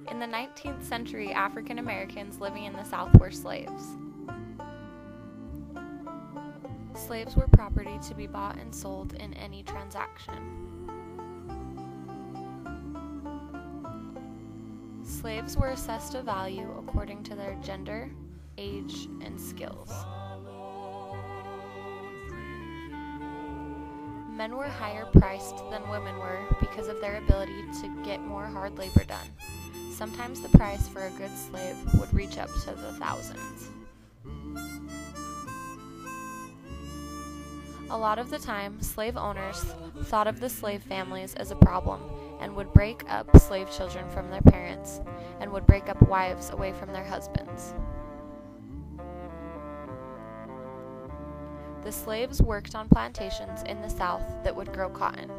In the 19th century, African Americans living in the South were slaves. Slaves were property to be bought and sold in any transaction. Slaves were assessed a value according to their gender, age, and skills. Men were higher priced than women were because of their ability to get more hard labor done. Sometimes the price for a good slave would reach up to the thousands. A lot of the time, slave owners thought of the slave families as a problem and would break up slave children from their parents and would break up wives away from their husbands. The slaves worked on plantations in the South that would grow cotton.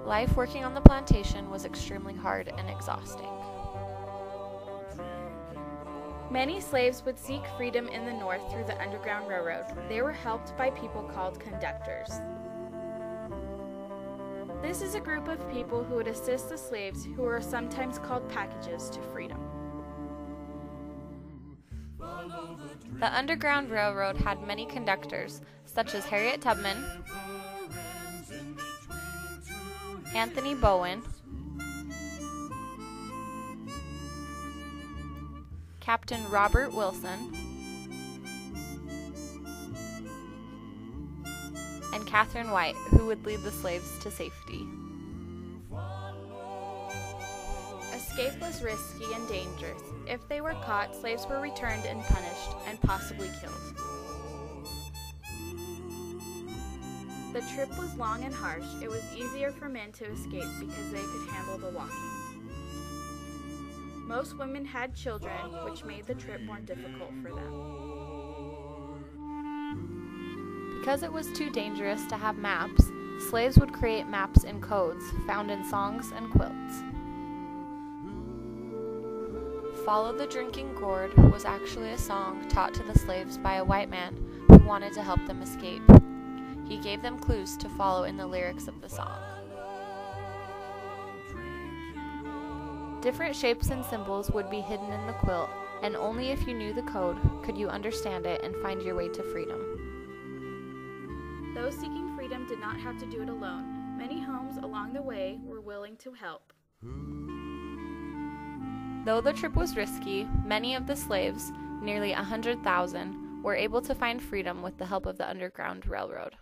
Life working on the plantation was extremely hard and exhausting. Many slaves would seek freedom in the North through the Underground Railroad. They were helped by people called conductors. This is a group of people who would assist the slaves, who were sometimes called packages, to freedom. The Underground Railroad had many conductors, such as Harriet Tubman, Anthony Bowen, Captain Robert Wilson, and Catherine White, who would lead the slaves to safety. Escape was risky and dangerous. If they were caught, slaves were returned and punished, and possibly killed. The trip was long and harsh. It was easier for men to escape because they could handle the walking. Most women had children, which made the trip more difficult for them. Because it was too dangerous to have maps, slaves would create maps in codes found in songs and quilts. Follow the Drinking Gourd was actually a song taught to the slaves by a white man who wanted to help them escape. He gave them clues to follow in the lyrics of the song. Different shapes and symbols would be hidden in the quilt, and only if you knew the code could you understand it and find your way to freedom. Those seeking freedom did not have to do it alone. Many homes along the way were willing to help. Though the trip was risky, many of the slaves, nearly 100,000, were able to find freedom with the help of the Underground Railroad.